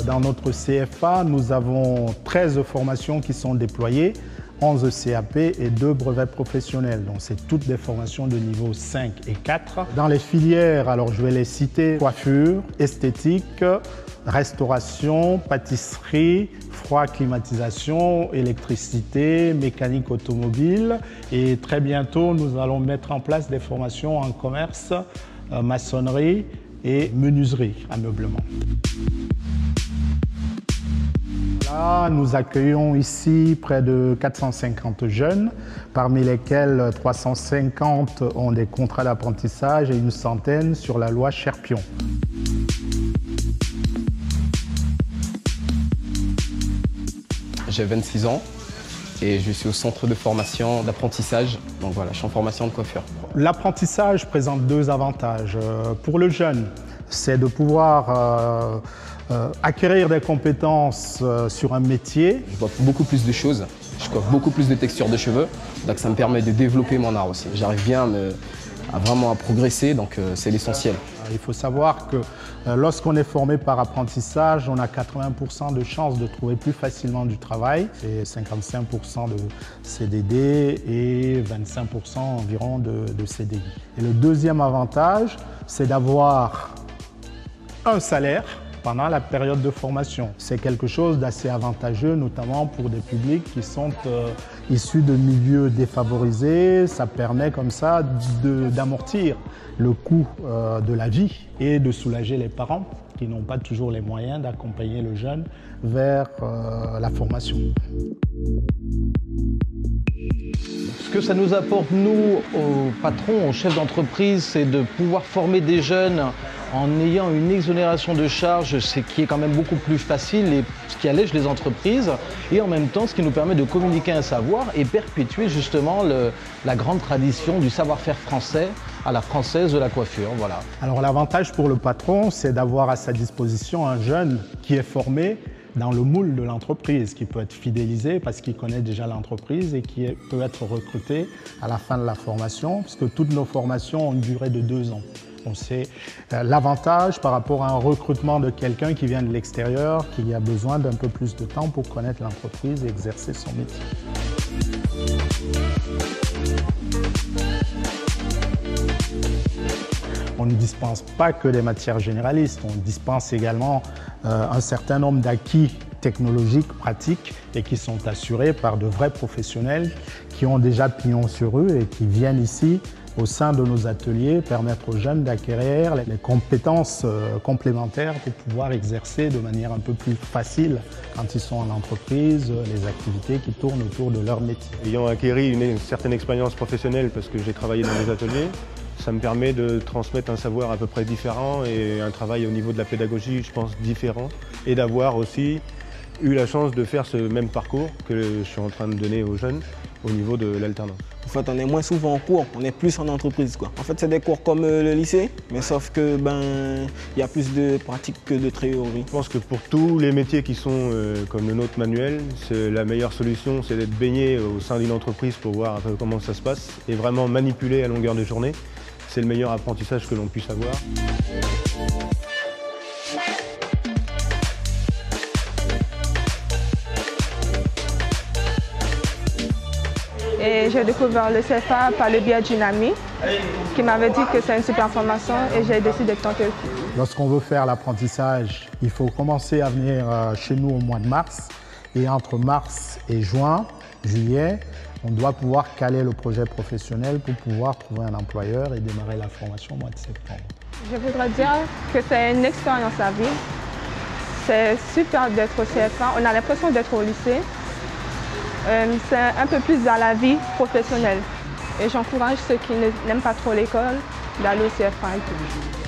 dans notre CFA, nous avons 13 formations qui sont déployées, 11 CAP et 2 brevets professionnels. Donc c'est toutes des formations de niveau 5 et 4. Dans les filières, alors je vais les citer: coiffure, esthétique, restauration, pâtisserie, froid, climatisation, électricité, mécanique automobile. Et très bientôt, nous allons mettre en place des formations en commerce, maçonnerie et menuiserie, ameublement. Là, nous accueillons ici près de 450 jeunes, parmi lesquels 350 ont des contrats d'apprentissage et une centaine sur la loi Cherpion. J'ai 26 ans et je suis au centre de formation d'apprentissage. Donc voilà, je suis en formation de coiffure. L'apprentissage présente 2 avantages. Pour le jeune, c'est de pouvoir acquérir des compétences sur un métier. Je vois beaucoup plus de choses, je coiffe beaucoup plus de textures de cheveux, donc ça me permet de développer mon art aussi. J'arrive bien à vraiment progresser, donc c'est l'essentiel. Il faut savoir que lorsqu'on est formé par apprentissage, on a 80% de chances de trouver plus facilement du travail, et 55% de CDD et 25% environ de CDI. Et le deuxième avantage, c'est d'avoir un salaire pendant la période de formation. C'est quelque chose d'assez avantageux, notamment pour des publics qui sont issus de milieux défavorisés. Ça permet comme ça d'amortir le coût de la vie et de soulager les parents qui n'ont pas toujours les moyens d'accompagner le jeune vers la formation. Ce que ça nous apporte, nous, aux patrons, aux chefs d'entreprise, c'est de pouvoir former des jeunes en ayant une exonération de charges, ce qui est quand même beaucoup plus facile et ce qui allège les entreprises, et en même temps ce qui nous permet de communiquer un savoir et perpétuer justement la grande tradition du savoir-faire français à la française de la coiffure. Voilà. Alors l'avantage pour le patron, c'est d'avoir à sa disposition un jeune qui est formé dans le moule de l'entreprise, qui peut être fidélisé parce qu'il connaît déjà l'entreprise et qui peut être recruté à la fin de la formation, puisque toutes nos formations ont une durée de 2 ans. C'est l'avantage par rapport à un recrutement de quelqu'un qui vient de l'extérieur, qui a besoin d'un peu plus de temps pour connaître l'entreprise et exercer son métier. On ne dispense pas que des matières généralistes, on dispense également un certain nombre d'acquis technologiques, pratiques, et qui sont assurés par de vrais professionnels qui ont déjà pignon sur rue et qui viennent ici au sein de nos ateliers, permettre aux jeunes d'acquérir les compétences complémentaires pour pouvoir exercer de manière un peu plus facile quand ils sont en entreprise, les activités qui tournent autour de leur métier. Ayant acquis une certaine expérience professionnelle parce que j'ai travaillé dans les ateliers, ça me permet de transmettre un savoir à peu près différent et un travail au niveau de la pédagogie, je pense, différent, et d'avoir aussi eu la chance de faire ce même parcours que je suis en train de donner aux jeunes au niveau de l'alternance. En fait, on est moins souvent en cours, on est plus en entreprise, quoi. En fait, c'est des cours comme le lycée, mais sauf que y a plus de pratique que de théorie. Je pense que pour tous les métiers qui sont comme le nôtre manuel, la meilleure solution, c'est d'être baigné au sein d'une entreprise pour voir un peu comment ça se passe et vraiment manipuler à longueur de journée. C'est le meilleur apprentissage que l'on puisse avoir. Et j'ai découvert le CFA par le biais d'une amie qui m'avait dit que c'est une super formation et j'ai décidé de tenter aussi. Lorsqu'on veut faire l'apprentissage, il faut commencer à venir chez nous au mois de mars. Et entre mars et juillet, on doit pouvoir caler le projet professionnel pour pouvoir trouver un employeur et démarrer la formation au mois de septembre. Je voudrais dire que c'est une expérience à vivre. C'est super d'être au CFA. On a l'impression d'être au lycée. C'est un peu plus dans la vie professionnelle. Et j'encourage ceux qui n'aiment pas trop l'école d'aller au CFA et tout.